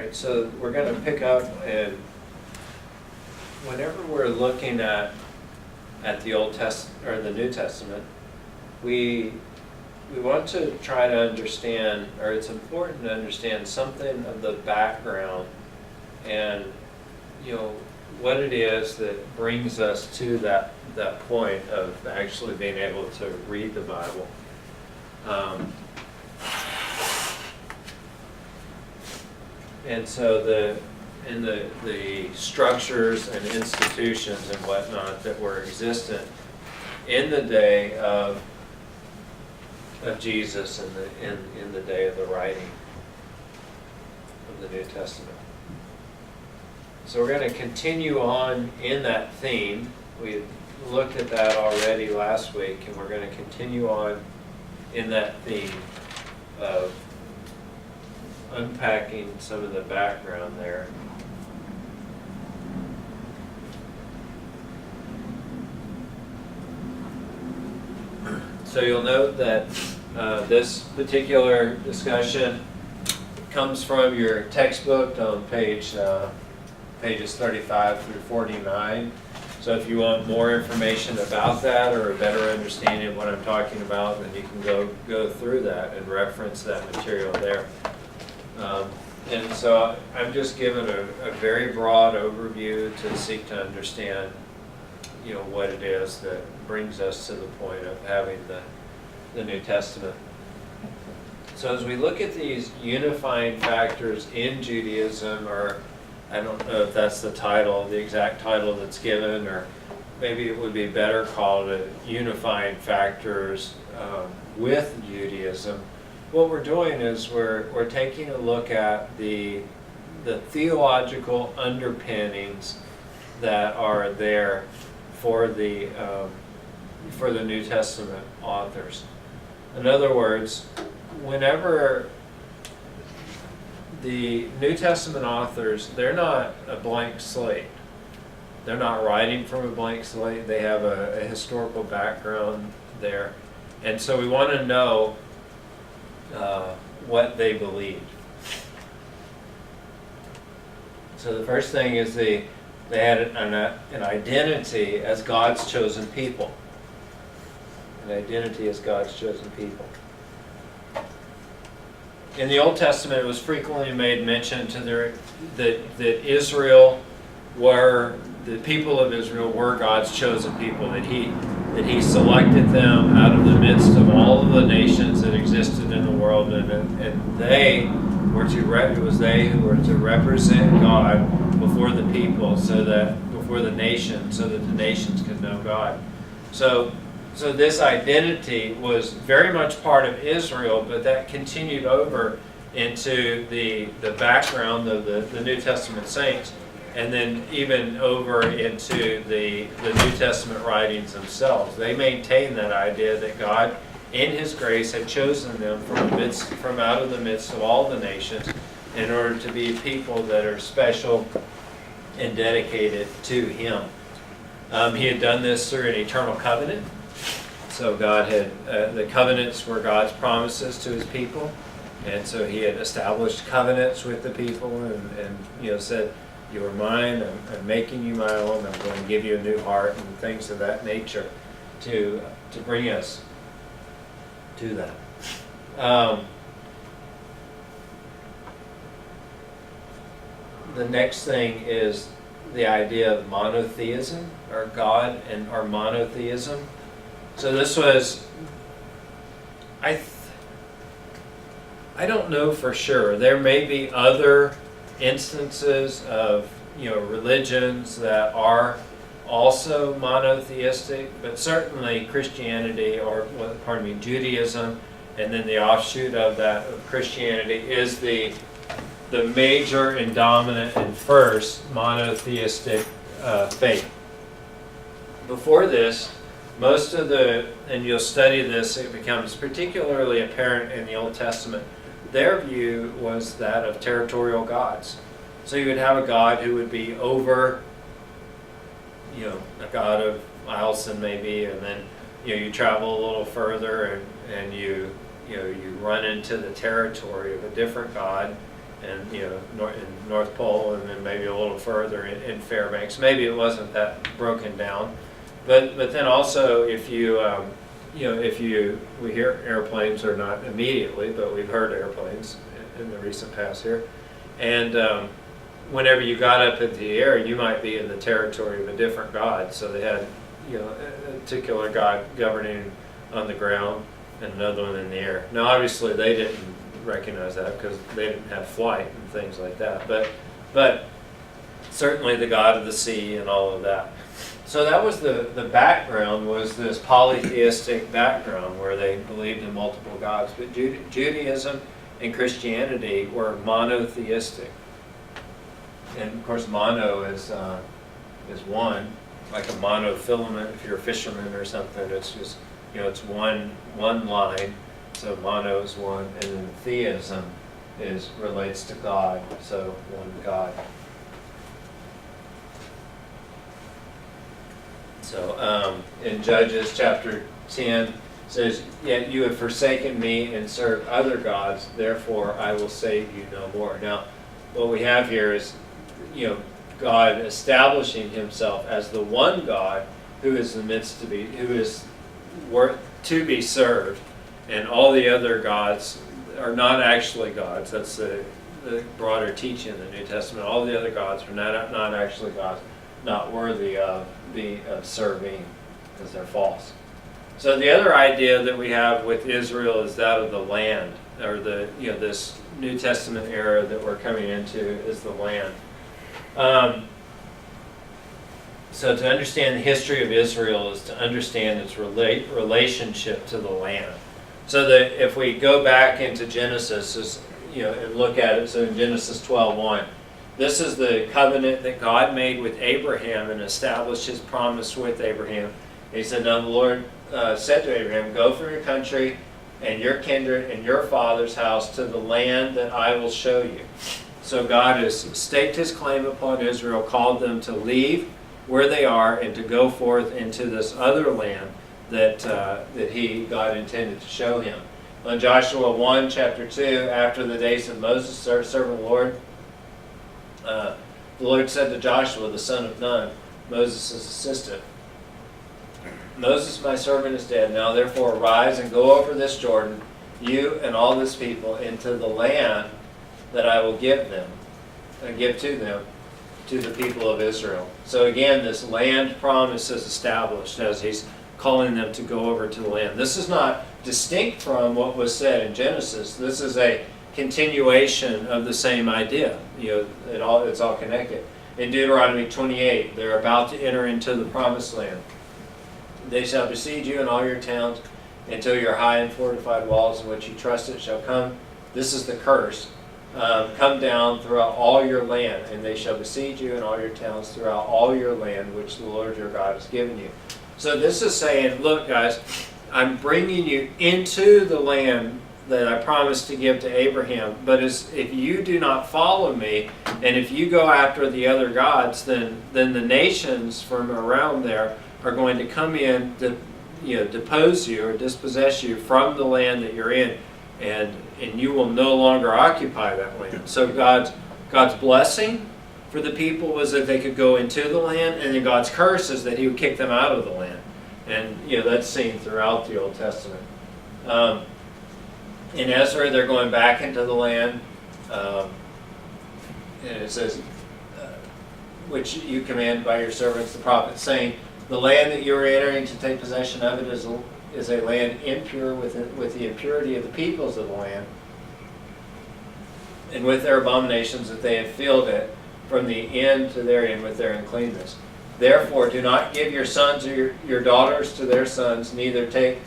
right, so we're going to pick up, and whenever we're looking at the Old Testament or the New Testament, we want to try to understand, or it's important to understand something of the background and what it is that brings us to that point of actually being able to read the Bible. And so the structures and institutions and whatnot that were existent in the day of Jesus and in the day of the writing of the New Testament. So we're going to continue on in that theme. We looked at that already last week, and we're going to continue on in that theme of unpacking some of the background there. So you'll note that this particular discussion comes from your textbook on pages 35 through 49. So if you want more information about that or a better understanding of what I'm talking about, then you can go through that and reference that material there. And so I'm just giving a very broad overview to seek to understand, what it is that brings us to the point of having the New Testament. So as we look at these unifying factors in Judaism, or I don't know if that's the exact title that's given, or maybe it would be better called unifying factors with Judaism. What we're doing is we're taking a look at the theological underpinnings that are there for the New Testament authors. In other words, whenever the New Testament authors, they're not a blank slate. They're not writing from a blank slate. They have a historical background there. And so we want to know what they believed. So the first thing is they had an identity as God's chosen people. An identity as God's chosen people. In the Old Testament, it was frequently made mention that Israel the people of Israel were God's chosen people, that He selected them out of the midst of all of the nations that existed in the world, and they were it was they who were to represent God before the people, before the nation, so that the nations could know God. So this identity was very much part of Israel, but that continued over into the background of the New Testament saints, and then even over into the New Testament writings themselves. They maintained that idea that God, in His grace, had chosen them from out of the midst of all the nations in order to be people that are special and dedicated to Him. He had done this through an eternal covenant. So God had, the covenants were God's promises to His people. And so He had established covenants with the people and said, "You are mine, I'm making you my own, I'm going to give you a new heart," and things of that nature to bring us to that. The next thing is the idea of monotheism, or God and our monotheism. So this was, I don't know for sure. There may be other instances of religions that are also monotheistic, but certainly Christianity, Judaism, and then the offshoot of that of Christianity is the major and dominant and first monotheistic faith. Before this, most of and you'll study this, it becomes particularly apparent in the Old Testament, their view was that of territorial gods. So you would have a god who would be over, a god of Ilson maybe, and then you travel a little further and you run into the territory of a different god, and in North Pole, and then maybe a little further in Fairbanks. Maybe it wasn't that broken down, but then also if we hear airplanes, or not immediately, but we've heard airplanes in the recent past here, and whenever you got up into the air, you might be in the territory of a different god. So they had a particular god governing on the ground and another one in the air. Now obviously they didn't recognize that because they didn't have flight and things like that, but certainly the god of the sea and all of that. So that was the background, was this polytheistic background where they believed in multiple gods. But Judaism and Christianity were monotheistic. And of course mono is one, like a monofilament. If you're a fisherman or something, it's just, it's one line. So mono is one, and then theism relates to God, so one God. So in Judges chapter 10 says, "Yet you have forsaken me and served other gods, therefore I will save you no more." Now, what we have here is, God establishing Himself as the one God who is who is worth to be served, and all the other gods are not actually gods. That's the broader teaching in the New Testament. All the other gods are not actually gods, not worthy of serving, because they're false. So the other idea that we have with Israel is that of the land, or this New Testament era that we're coming into is the land. So to understand the history of Israel is to understand its relationship to the land. So that if we go back into Genesis, and look at it, so in Genesis 12:1, this is the covenant that God made with Abraham and established His promise with Abraham. He said, "Now the Lord said to Abraham, go from your country and your kindred and your father's house to the land that I will show you." So God has staked His claim upon Israel, called them to leave where they are and to go forth into this other land that God intended to show him. In Joshua 1, chapter 2, after the days of Moses, servant of the Lord, the Lord said to Joshua, the son of Nun, Moses' assistant, "Moses, my servant, is dead. Now therefore arise and go over this Jordan, you and all this people, into the land that I will give them, and give to them, to the people of Israel." So again, this land promise is established as He's calling them to go over to the land. This is not distinct from what was said in Genesis. This is a continuation of the same idea. It's all connected. In Deuteronomy 28, they're about to enter into the promised land. "They shall besiege you and all your towns until your high and fortified walls in which you trusted shall come." This is the curse. "Come down throughout all your land, and they shall besiege you and all your towns throughout all your land, which the Lord your God has given you." So this is saying, look guys, I'm bringing you into the land that I promised to give to Abraham, but if you do not follow me, and if you go after the other gods, then the nations from around there are going to come in to depose you or dispossess you from the land that you're in, and you will no longer occupy that land. So God's blessing for the people was that they could go into the land, and then God's curse is that He would kick them out of the land. And that's seen throughout the Old Testament. In Ezra, they're going back into the land, and it says, "Which you command by your servants the prophets, saying, the land that you are entering to take possession of it is a land impure with the impurity of the peoples of the land, and with their abominations that they have filled it from the end to their end with their uncleanness. Therefore do not give your sons or your daughters to their sons, neither take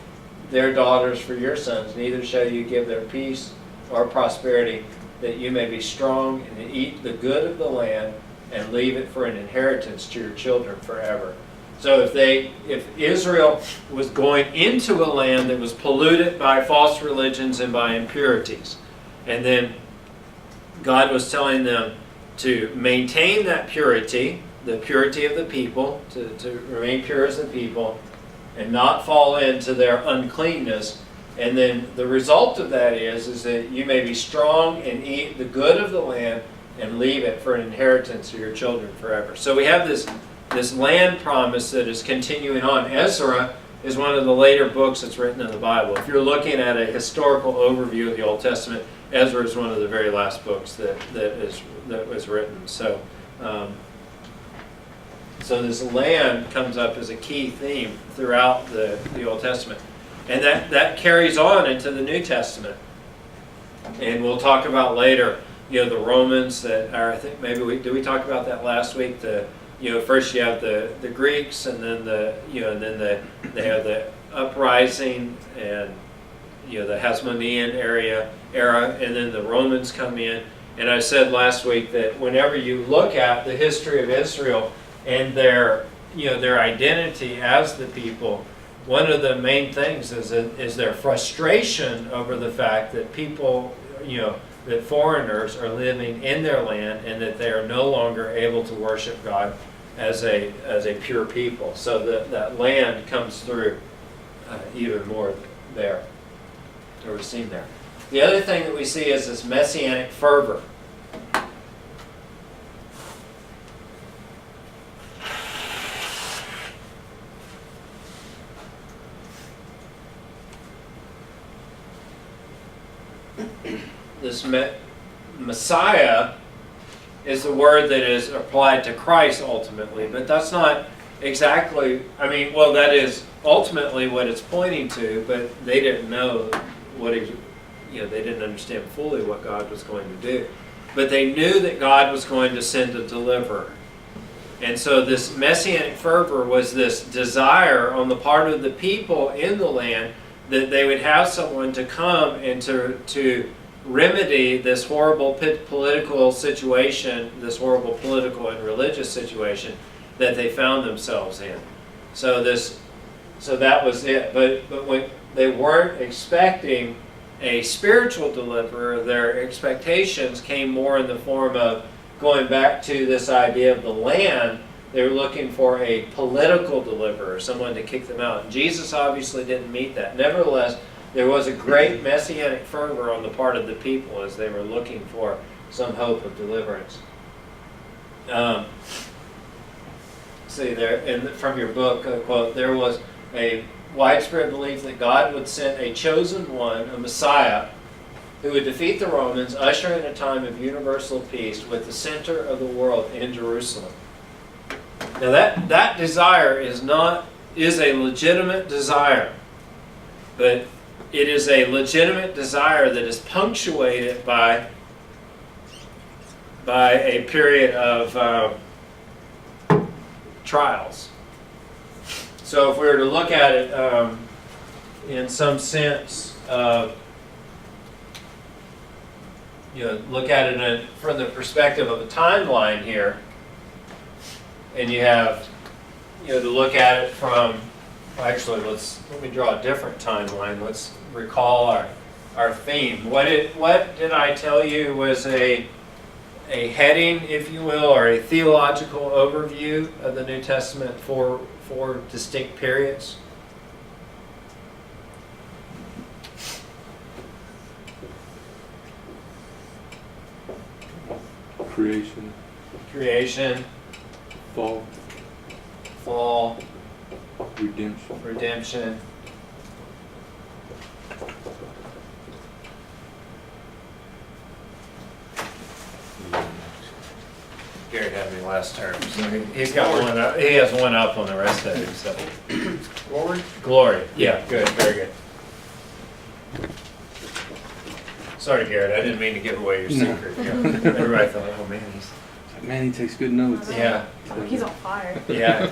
their daughters for your sons, neither shall you give their peace or prosperity, that you may be strong and eat the good of the land and leave it for an inheritance to your children forever." So if Israel was going into a land that was polluted by false religions and by impurities, and then God was telling them to maintain that purity, the purity of the people, to remain pure as the people, and not fall into their uncleanness, And then the result of that is that you may be strong and eat the good of the land and leave it for an inheritance to your children forever. So we have this land promise that is continuing on. Ezra is one of the later books that's written in the Bible. If you're looking at a historical overview of the Old Testament, Ezra is one of the very last books that was written. So this land comes up as a key theme throughout the Old Testament. And that carries on into the New Testament. And we'll talk about later, the Romans that are, I think maybe did we talk about that last week? First you have the Greeks, and then they have the uprising and the Hasmonean era, and then the Romans come in. And I said last week that whenever you look at the history of Israel and their identity as the people, one of the main things is their frustration over the fact that people, that foreigners are living in their land and that they are no longer able to worship God as a pure people. So that land comes through even more there, or we're seen there. The other thing that we see is this messianic fervor. This Messiah is the word that is applied to Christ ultimately, but that's not exactly, that is ultimately what it's pointing to, but they didn't know they didn't understand fully what God was going to do. But they knew that God was going to send a deliverer. And so this messianic fervor was this desire on the part of the people in the land that they would have someone to come and to remedy this horrible political situation, this horrible political and religious situation that they found themselves in. So that was it. But when they weren't expecting a spiritual deliverer, their expectations came more in the form of going back to this idea of the land. They were looking for a political deliverer, someone to kick them out. And Jesus obviously didn't meet that. Nevertheless, there was a great messianic fervor on the part of the people as they were looking for some hope of deliverance. See there, from your book, quote, there was a widespread belief that God would send a chosen one, a Messiah, who would defeat the Romans, usher in a time of universal peace with the center of the world in Jerusalem. Now that desire is a legitimate desire, but it is a legitimate desire that is punctuated by a period of trials. So if we were to look at it in some sense, look at it from the perspective of a timeline here, and you have, to look at it from, actually, let me draw a different timeline. Let's recall our theme. What did I tell you was a heading, if you will, or a theological overview of the New Testament for distinct periods? Creation. Fall. Redemption. Gary had me last term, so he's got one up. He has one up on the rest of it. So. Glory. Yeah, good. Very good. Sorry, Garrett. I didn't mean to give away your secret. Yeah. Everybody thought, oh man, he takes good notes. Yeah. He's on fire. Yeah.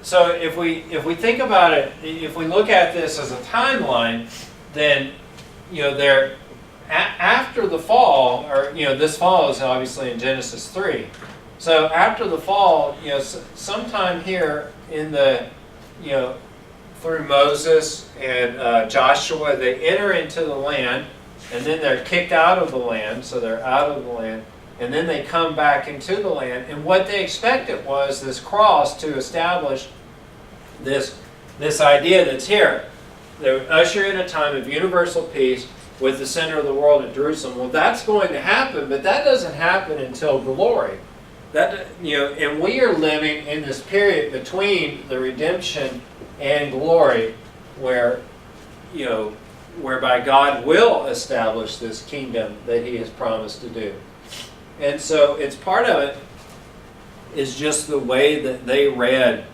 So if we think about it, if we look at this as a timeline, then there after the fall, or this fall is obviously in Genesis 3. So after the fall, sometime here in the through Moses and Joshua, they enter into the land, and then they're kicked out of the land. So they're out of the land. And then they come back into the land. And what they expected was this cross to establish this idea that's here. They would usher in a time of universal peace with the center of the world at Jerusalem. Well, that's going to happen, but that doesn't happen until glory. And we are living in this period between the redemption and glory, whereby God will establish this kingdom that He has promised to do. And so it's part of it is just the way that they read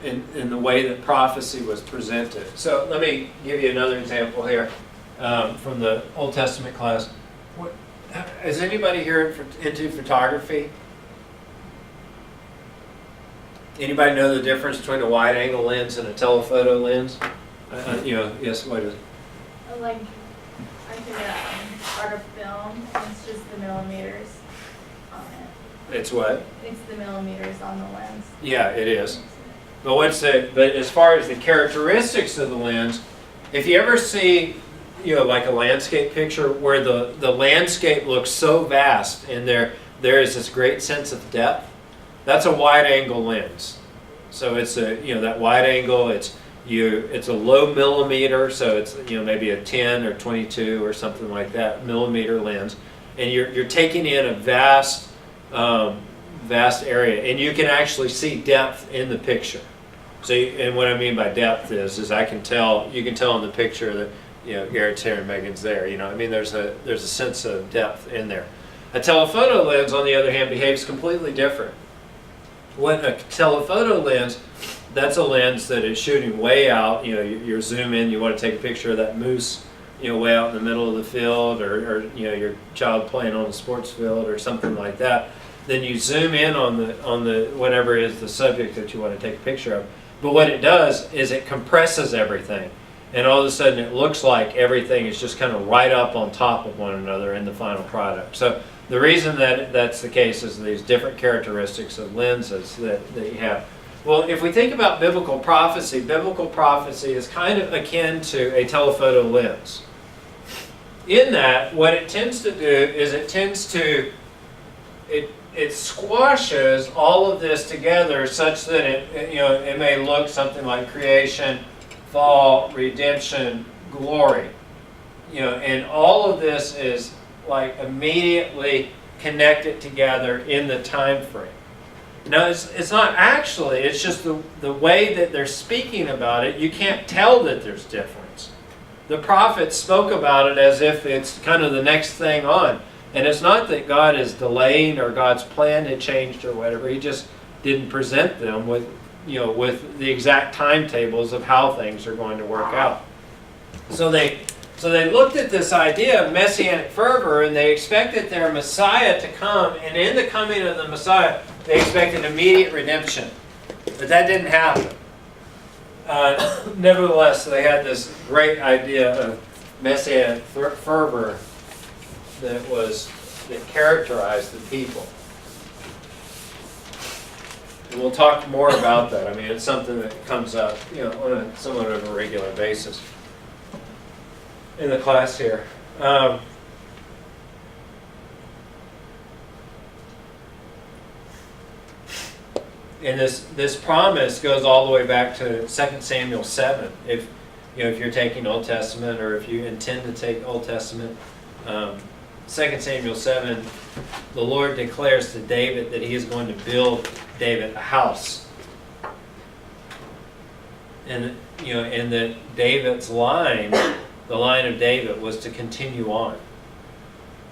in the way that prophecy was presented. So let me give you another example here from the Old Testament class. Is anybody here into photography? Anybody know the difference between a wide-angle lens and a telephoto lens? Yes, what is it? Like, I think art of film, it's just the millimeters on it. It's what? It's the millimeters on the lens. Yeah, it is. But as far as the characteristics of the lens, if you ever see, like a landscape picture where the landscape looks so vast and there is this great sense of depth, that's a wide-angle lens. So it's that wide angle. It's a low millimeter, so it's maybe a 10 or 22 or something like that millimeter lens, and you're taking in a vast area, and you can actually see depth in the picture. So, and what I mean by depth is you can tell in the picture that Garrett's here and Megan's there. There's a sense of depth in there. A telephoto lens, on the other hand, behaves completely different. When a telephoto lens, that's a lens that is shooting way out. You're zoom in. You want to take a picture of that moose, way out in the middle of the field, or your child playing on the sports field, or something like that. Then you zoom in on the whatever is the subject that you want to take a picture of. But what it does is it compresses everything, and all of a sudden it looks like everything is just kind of right up on top of one another in the final product. So the reason that that's the case is these different characteristics of lenses that you have. Well, if we think about biblical prophecy is kind of akin to a telephoto lens. In that, what it tends to do is it squashes all of this together such that it may look something like creation, fall, redemption, glory. And all of this is like immediately connected together in the time frame. No, it's not actually. It's just the way that they're speaking about it. You can't tell that there's difference. The prophets spoke about it as if it's kind of the next thing on. And it's not that God is delaying or God's plan had changed or whatever. He just didn't present them with the exact timetables of how things are going to work out. So they looked at this idea of messianic fervor, and they expected their Messiah to come, and in the coming of the Messiah, they expected immediate redemption. But that didn't happen. Nevertheless, they had this great idea of messianic fervor that characterized the people. And we'll talk more about that. It's something that comes up, on a somewhat of a regular basis in the class here. And this promise goes all the way back to 2 Samuel 7. If you're taking Old Testament, or if you intend to take Old Testament, 2 Samuel 7, the Lord declares to David that He is going to build David a house, and that David's line, the line of David, was to continue on.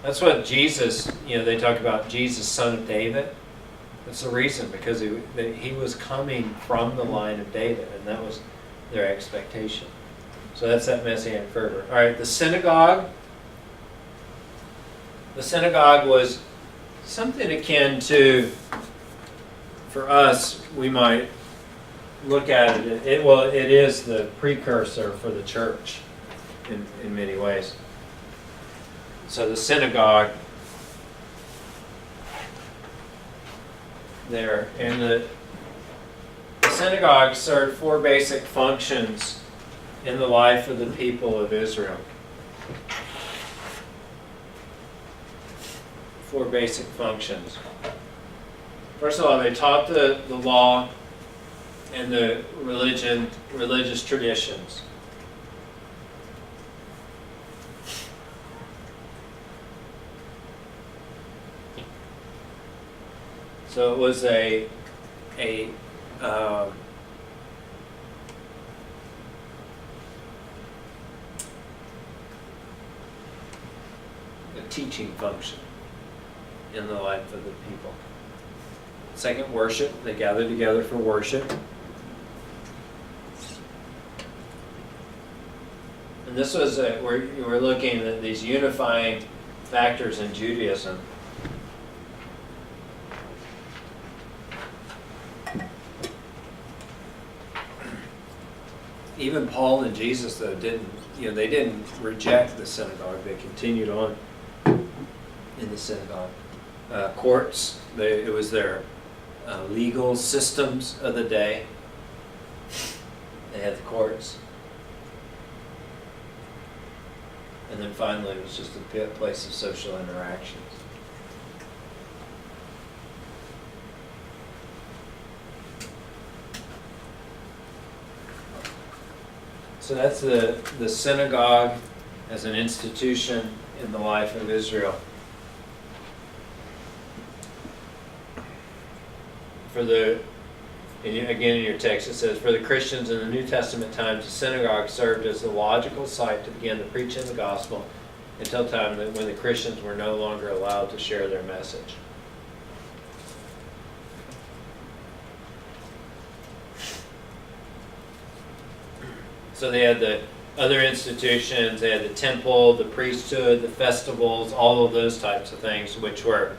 That's what Jesus, they talk about Jesus, son of David. That's the reason, because he was coming from the line of David, and that was their expectation. So that's that messianic fervor. All right, the synagogue. The synagogue was something akin to, for us, we might look at it. It is the precursor for the church in many ways. So the synagogue there, and the synagogue served four basic functions in the life of the people of Israel. Four basic functions. First of all, they taught the law and the religious traditions. So it was a teaching function in the life of the people. Second, worship. They gathered together for worship. And this was, we're looking at these unifying factors in Judaism. Even Paul and Jesus, though, they didn't reject the synagogue. They continued on in the synagogue. Courts, it was their legal systems of the day. They had the courts. And then finally, it was just a place of social interactions. So that's the synagogue as an institution in the life of Israel. Again in your text it says, for the Christians in the New Testament times, the synagogue served as the logical site to begin the preaching of the gospel until time when the Christians were no longer allowed to share their message. So they had the other institutions, they had the temple, the priesthood, the festivals, all of those types of things, which were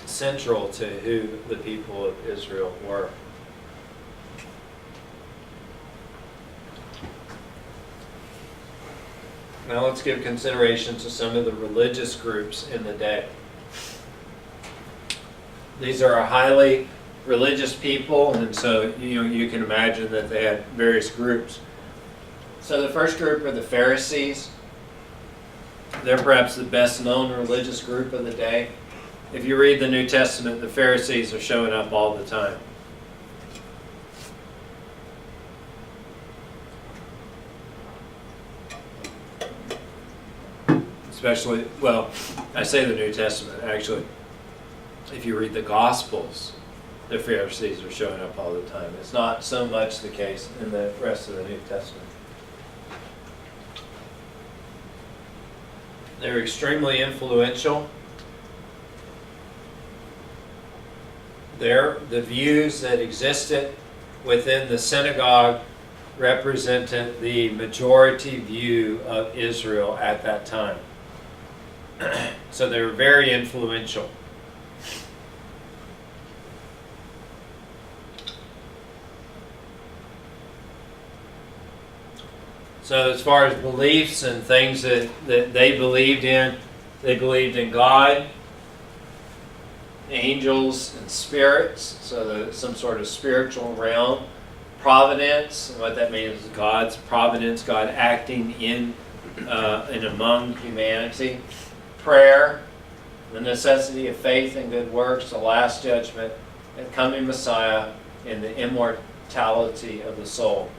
central to who the people of Israel were. Now let's give consideration to some of the religious groups in the day. These are a highly religious people, and so you can imagine that they had various groups. So the first group are the Pharisees. They're perhaps the best known religious group of the day. If you read the New Testament, the Pharisees are showing up all the time. Especially, well, I say the New Testament, actually. If you read the Gospels, the Pharisees are showing up all the time. It's not so much the case in the rest of the New Testament. They're extremely influential. The views that existed within the synagogue represented the majority view of Israel at that time. So they were very influential. So as far as beliefs and things that they believed in God, angels and spirits, so some sort of spiritual realm, providence, and what that means is God's providence, God acting in and among humanity, prayer, the necessity of faith and good works, the last judgment, and coming Messiah, and the immortality of the soul.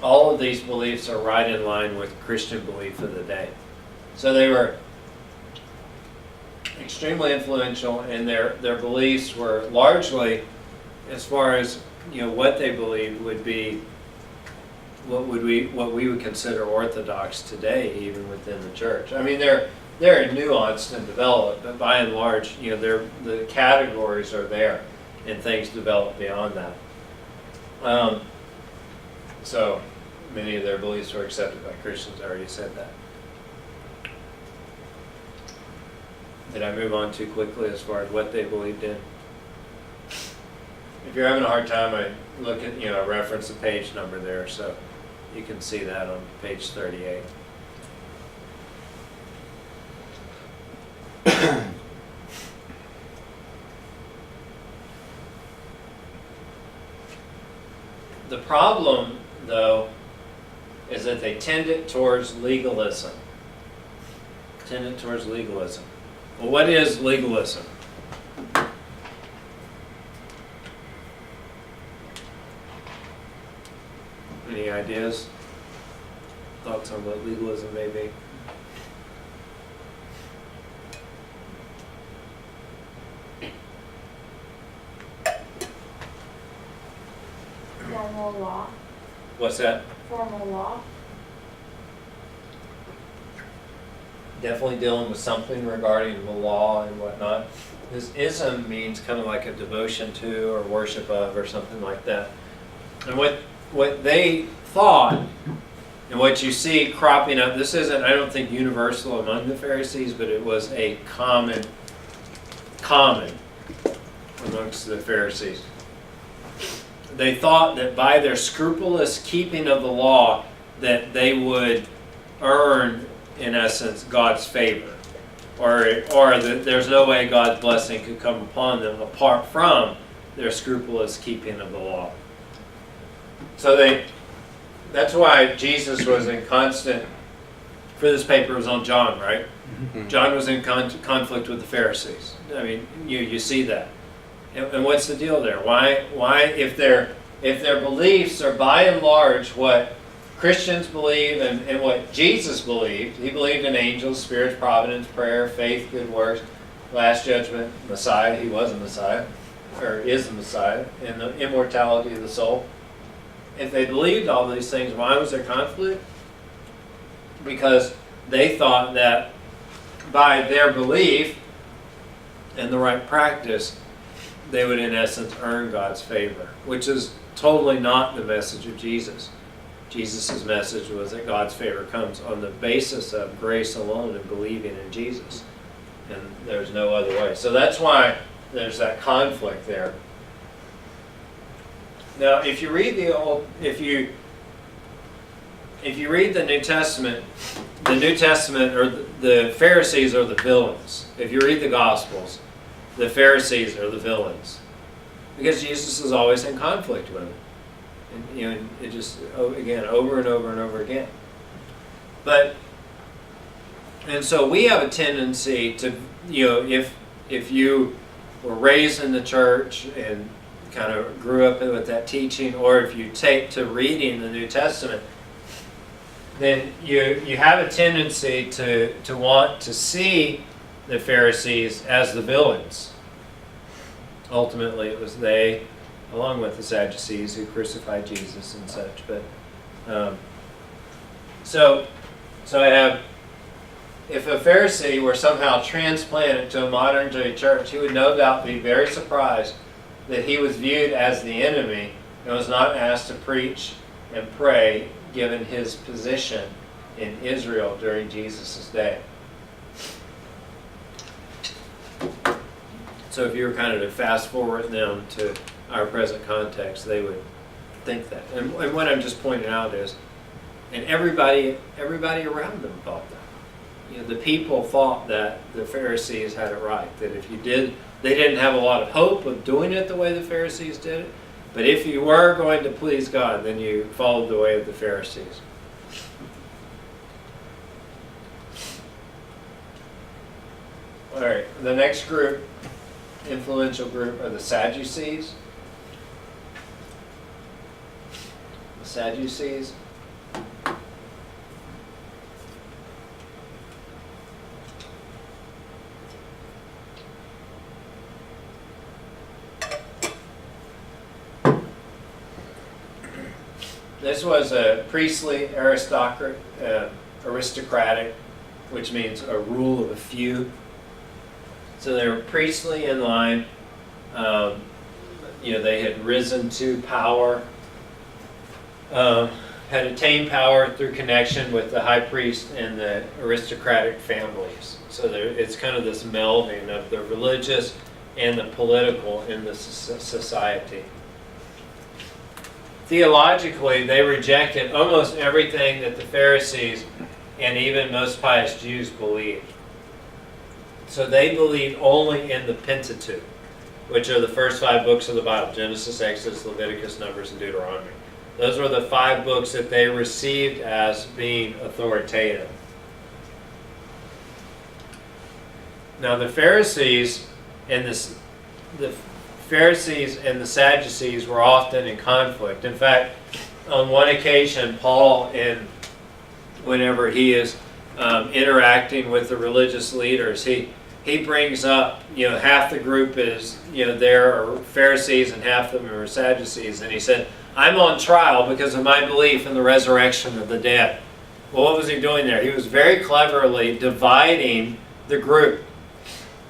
All of these beliefs are right in line with Christian belief of the day. So they were extremely influential, and their beliefs were largely, as far as what they believed, would be what we would consider orthodox today, even within the church. I mean, they're nuanced and developed, but by and large, the categories are there, and things develop beyond that. So many of their beliefs were accepted by Christians. I already said that. Did I move on too quickly as far as what they believed in? If you're having a hard time, I look at, I reference the page number there, so you can see that on page 38. The problem, though, is that they tended towards legalism. Well, what is legalism? Any ideas? Thoughts on what legalism may be? Formal law. What's that? Formal law. Definitely dealing with something regarding the law and whatnot. This ism means kind of like a devotion to or worship of or something like that. And what they thought and what you see cropping up, this isn't, I don't think, universal among the Pharisees, but it was a common amongst the Pharisees. They thought that by their scrupulous keeping of the law that they would earn, in essence, God's favor. Or that there's no way God's blessing could come upon them apart from their scrupulous keeping of the law. So that's why Jesus was in constant, for this paper it was on John, right? Mm-hmm. John was in conflict with the Pharisees. I mean, you see that. And what's the deal there? Why if their beliefs are by and large what Christians believe and what Jesus believed, he believed in angels, spirits, providence, prayer, faith, good works, last judgment, Messiah, he was a Messiah, or is the Messiah, and the immortality of the soul. If they believed all these things, why was there conflict? Because they thought that by their belief and the right practice, they would in essence earn God's favor, which is totally not the message of Jesus. Jesus' message was that God's favor comes on the basis of grace alone and believing in Jesus. And there's no other way. So that's why there's that conflict there. Now, if you read the New Testament, or the Pharisees are the villains. If you read the Gospels, the Pharisees are the villains, because Jesus is always in conflict with them. And it just, again, over and over and over again. And so we have a tendency to, if you were raised in the church and kind of grew up with that teaching, or if you take to reading the New Testament, then you have a tendency to want to see the Pharisees as the villains. Ultimately, it was they, along with the Sadducees, who crucified Jesus and such. But so I have, if a Pharisee were somehow transplanted to a modern day church, he would no doubt be very surprised that he was viewed as the enemy and was not asked to preach and pray, given his position in Israel during Jesus' day. So if you were kind of to fast forward them to our present context, they would think that. And what I'm just pointing out is, and everybody around them thought that. The people thought that the Pharisees had it right, that if you did, they didn't have a lot of hope of doing it the way the Pharisees did it, but if you were going to please God, then you followed the way of the Pharisees. All right, the next group, influential group, are the Sadducees. The Sadducees. This was a priestly aristocratic, which means a rule of a few. So they were priestly in line. They had risen to power, had attained power through connection with the high priest and the aristocratic families. So it's kind of this melding of the religious and the political in the society. Theologically, they rejected almost everything that the Pharisees and even most pious Jews believed. So they believed only in the Pentateuch, which are the first 5 books of the Bible: Genesis, Exodus, Leviticus, Numbers, and Deuteronomy. Those were the 5 books that they received as being authoritative. Now the Pharisees and the Sadducees were often in conflict. In fact, on one occasion, Paul, whenever he is interacting with the religious leaders, he brings up, half the group is, there are Pharisees and half of them are Sadducees. And he said, I'm on trial because of my belief in the resurrection of the dead. Well, what was he doing there? He was very cleverly dividing the group.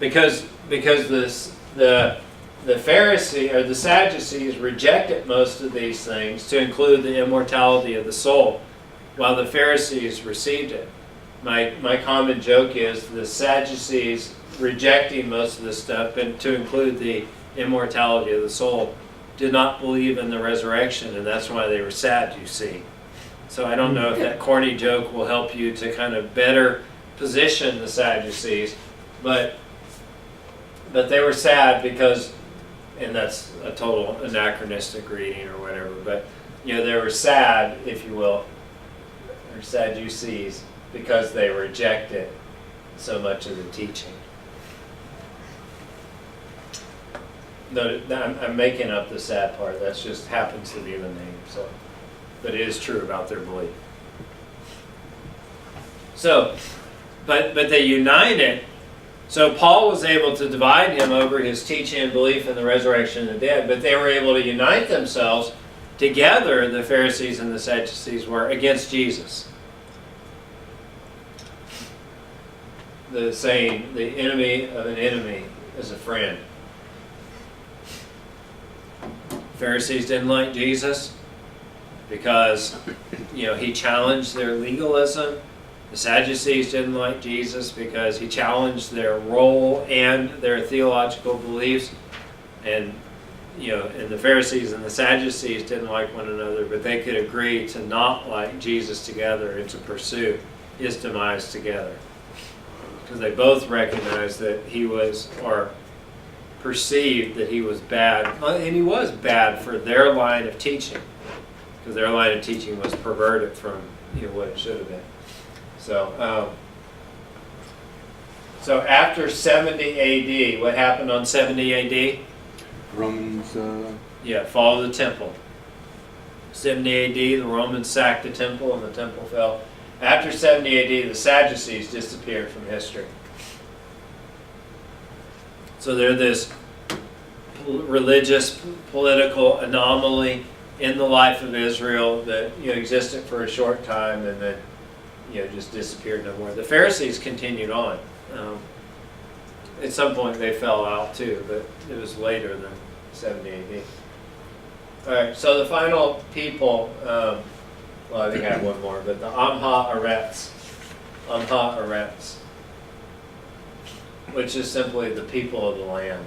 Because the Pharisee or the Sadducees rejected most of these things to include the immortality of the soul, while the Pharisees received it. My common joke is the Sadducees rejecting most of this stuff, and to include the immortality of the soul, did not believe in the resurrection, and that's why they were sad, you see. So I don't know if that corny joke will help you to kind of better position the Sadducees, but they were sad because, and that's a total anachronistic reading or whatever, but they were sad, if you will, or Sadducees, because they rejected so much of the teaching. No, I'm making up the sad part. That just happens to be the name. So, but it is true about their belief. So, but they united. So Paul was able to divide him over his teaching and belief in the resurrection of the dead, but they were able to unite themselves together. The Pharisees and the Sadducees were against Jesus. The saying, the enemy of an enemy is a friend. Pharisees didn't like Jesus because, he challenged their legalism. The Sadducees didn't like Jesus because he challenged their role and their theological beliefs. And, and the Pharisees and the Sadducees didn't like one another, but they could agree to not like Jesus together and to pursue his demise together. Because they both recognized that he was, or perceived that he was bad, and he was bad for their line of teaching, because their line of teaching was perverted from what it should have been. So, so after 70 A.D., what happened on 70 A.D.? Romans. Fall of the temple. 70 A.D., the Romans sacked the temple, and the temple fell. After 70 A.D., the Sadducees disappeared from history. So they're this religious, political anomaly in the life of Israel that existed for a short time and then just disappeared no more. The Pharisees continued on. At some point they fell out too, but it was later than 70 AD. All right, so the final people, I think I have one more, but the Amha-Aretz, which is simply the people of the land.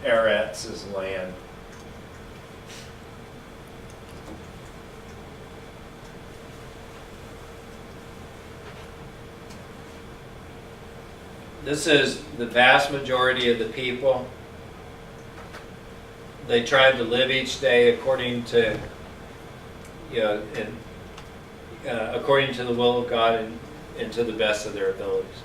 Eretz is land. This is the vast majority of the people. They tried to live each day according to, according to the will of God and to the best of their abilities.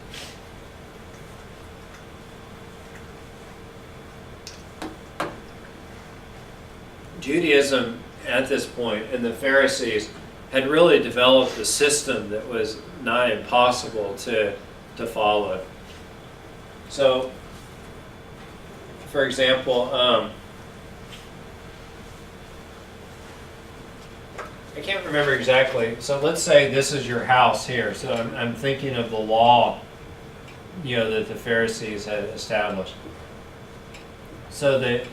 Judaism at this point and the Pharisees had really developed a system that was nigh impossible to follow. So, for example, I can't remember exactly. So let's say this is your house here. So I'm thinking of the law, that the Pharisees had established. So that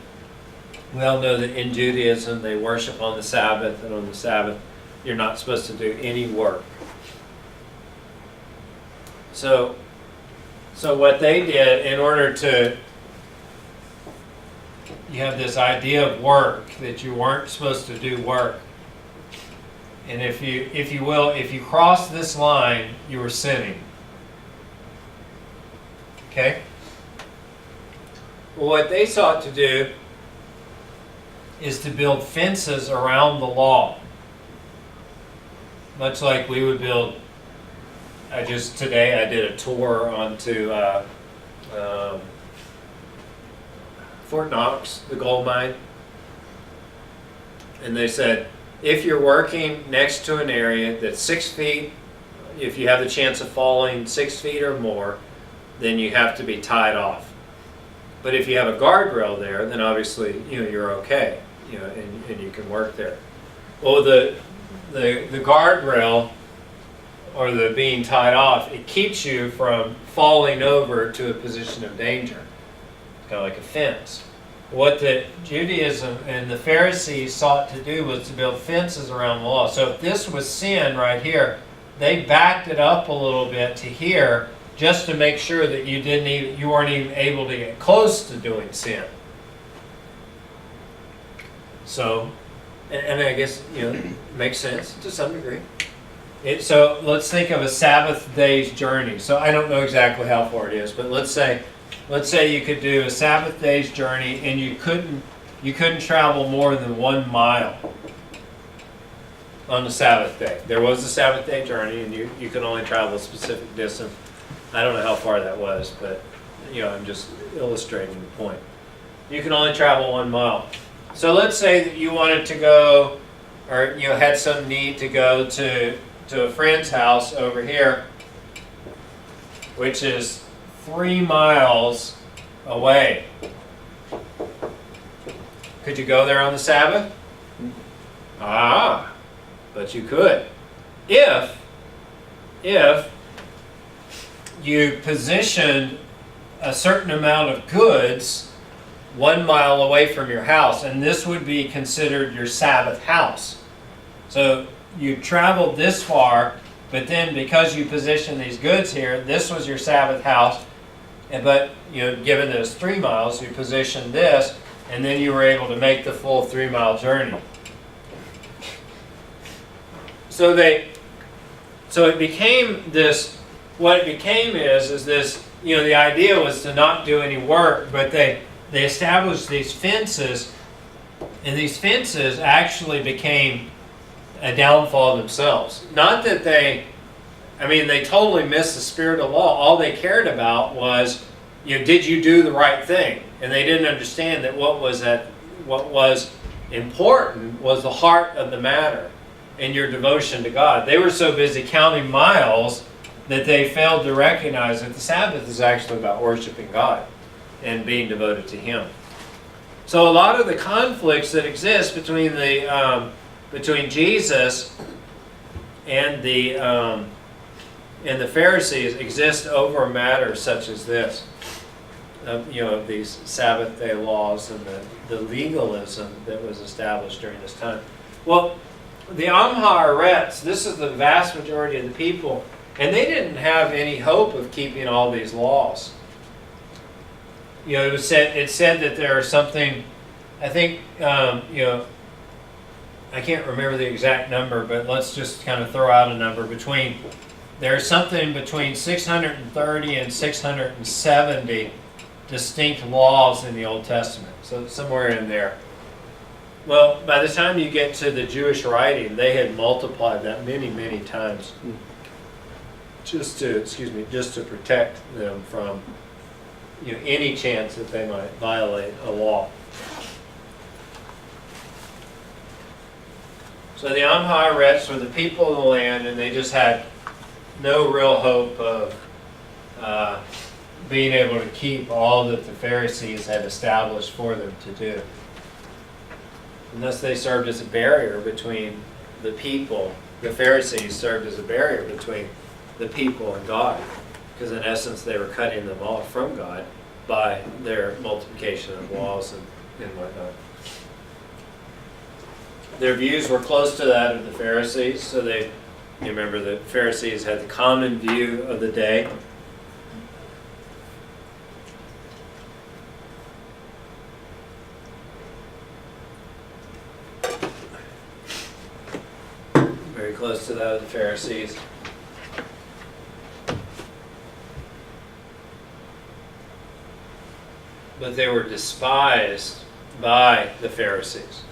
we all know that in Judaism they worship on the Sabbath, and on the Sabbath you're not supposed to do any work. So what they did in order to, you have this idea of work, that you weren't supposed to do work. And if you cross this line, you were sinning. Okay? Well, what they sought to do is to build fences around the law. Much like we would build, today I did a tour onto Fort Knox, the gold mine. And they said, if you're working next to an area that's 6 feet, if you have the chance of falling 6 feet or more, then you have to be tied off. But if you have a guardrail there, then obviously, you're okay, and you can work there. Well, the guardrail, or the being tied off, it keeps you from falling over to a position of danger. It's kind of like a fence. What the Judaism and the Pharisees sought to do was to build fences around the law. So if this was sin right here, they backed it up a little bit to here, just to make sure that you weren't even able to get close to doing sin. So, and I guess makes sense to some degree. So let's think of a Sabbath day's journey. So I don't know exactly how far it is, but let's say you could do a Sabbath day's journey, and you couldn't travel more than 1 mile on the Sabbath day. There was a Sabbath day journey, and you could only travel a specific distance. I don't know how far that was, but I'm just illustrating the point. You can only travel 1 mile. So let's say that you wanted to go, or had some need to go to a friend's house over here, which is 3 miles away. Could you go there on the Sabbath? But you could. If you positioned a certain amount of goods 1 mile away from your house, and this would be considered your Sabbath house. So you traveled this far, but then because you positioned these goods here, this was your Sabbath house. But given that it's 3 miles, you positioned this, and then you were able to make the full 3 mile journey. So it became this. What it became is this. The idea was to not do any work, but they established these fences, and these fences actually became a downfall themselves. Not that they totally missed the spirit of the law. All they cared about was, did you do the right thing? And they didn't understand that what was important was the heart of the matter and your devotion to God. They were so busy counting miles that they failed to recognize that the Sabbath is actually about worshiping God and being devoted to Him. So a lot of the conflicts that exist between Jesus and the Pharisees exist over matters such as this, of these Sabbath day laws and the legalism that was established during this time. Well, the Am Haaretz, this is the vast majority of the people, and they didn't have any hope of keeping all these laws. It said that there are something, I think, I can't remember the exact number, but let's just kind of throw out a number. There's something between 630 and 670 distinct laws in the Old Testament. So somewhere in there. Well, by the time you get to the Jewish writing, they had multiplied that many, many times, just to protect them from any chance that they might violate a law. So the Am Haaretz were the people of the land, and they just had no real hope of being able to keep all that the Pharisees had established for them to do. And thus they served as a barrier between the people. The Pharisees served as a barrier between the people and God, because in essence they were cutting them off from God by their multiplication of laws and whatnot. Their views were close to that of the Pharisees, so you remember the Pharisees had the common view of the day. Very close to that of the Pharisees. But they were despised by the Pharisees.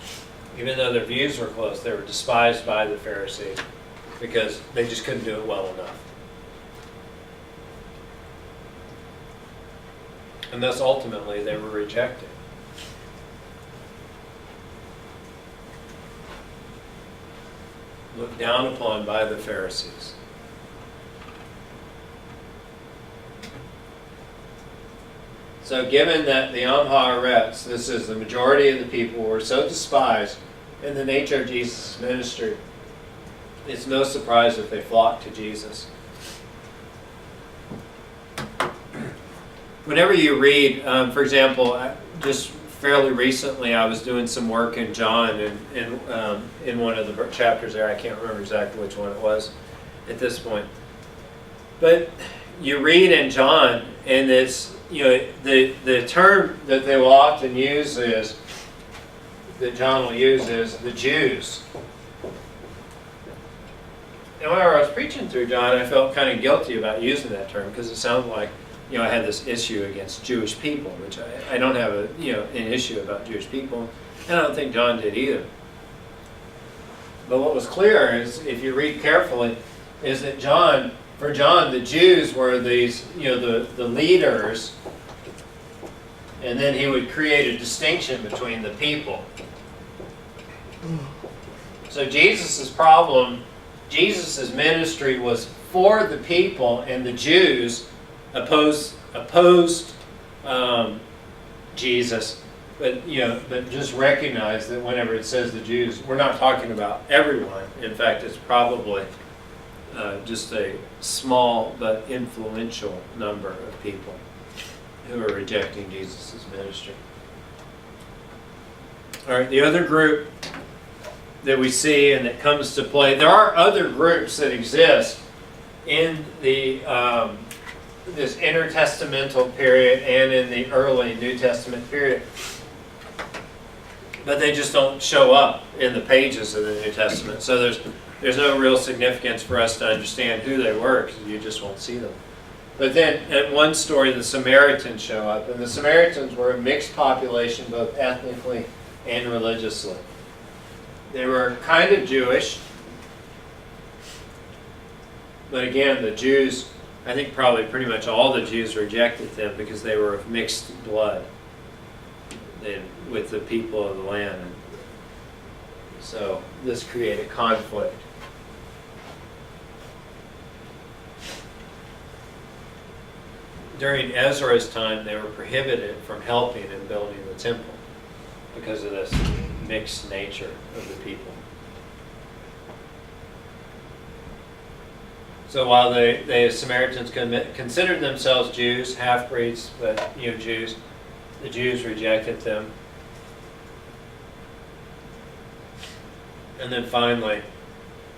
Even though their views were close, they were despised by the Pharisees because they just couldn't do it well enough. And thus ultimately they were rejected. looked down upon by the Pharisees. So given that the Am Haaretz, this is the majority of the people, were so despised in the nature of Jesus' ministry, it's no surprise that they flocked to Jesus. Whenever you read, for example, just fairly recently I was doing some work in John, in one of the chapters there. I can't remember exactly which one it was at this point. But you read in John, and it's, the term that they will often use is, that John will use, is the Jews. And whenever I was preaching through John, I felt kind of guilty about using that term because it sounded like, I had this issue against Jewish people, which I don't have an issue about Jewish people, and I don't think John did either. But what was clear is, if you read carefully, is that for John, the Jews were these, the leaders, and then he would create a distinction between the people. So Jesus' ministry was for the people, and the Jews opposed Jesus, but just recognize that whenever it says the Jews, we're not talking about everyone. In fact, it's probably just a small but influential number of people who are rejecting Jesus' ministry. All right, the other group that we see and that comes to play, there are other groups that exist in the this intertestamental period and in the early New Testament period, but they just don't show up in the pages of the New Testament. So there's no real significance for us to understand who they were, because you just won't see them. But then in one story, the Samaritans show up, and the Samaritans were a mixed population, both ethnically and religiously. They were kind of Jewish, but again, the Jews, I think probably pretty much all the Jews rejected them because they were of mixed blood with the people of the land. So this created conflict. During Ezra's time, they were prohibited from helping in building the temple because of this mixed nature of the people. So while the Samaritans considered themselves Jews, half-breeds, but Jews, the Jews rejected them. And then finally,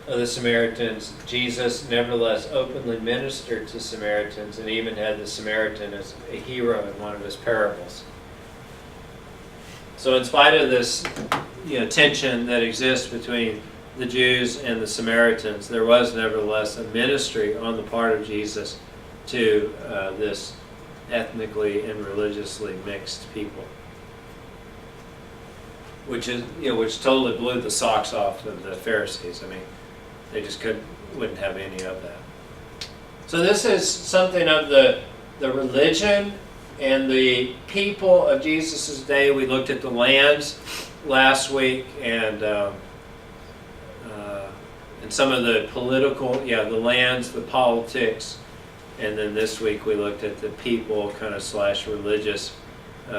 the Samaritans, Jesus nevertheless openly ministered to Samaritans and even had the Samaritan as a hero in one of his parables. So in spite of this tension that exists between the Jews and the Samaritans, there was nevertheless a ministry on the part of Jesus to this ethnically and religiously mixed people, which totally blew the socks off of the Pharisees. I mean, they just wouldn't have any of that. So this is something of the religion and the people of Jesus' day. We looked at the lands last week, and some of the political, the lands, the politics, and then this week we looked at the people kind of / religious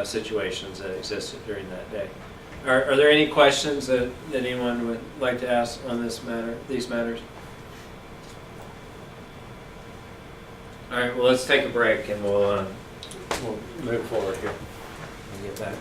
situations that existed during that day. Are there any questions that anyone would like to ask on these matters? All right, well, let's take a break and we'll move forward here and get back.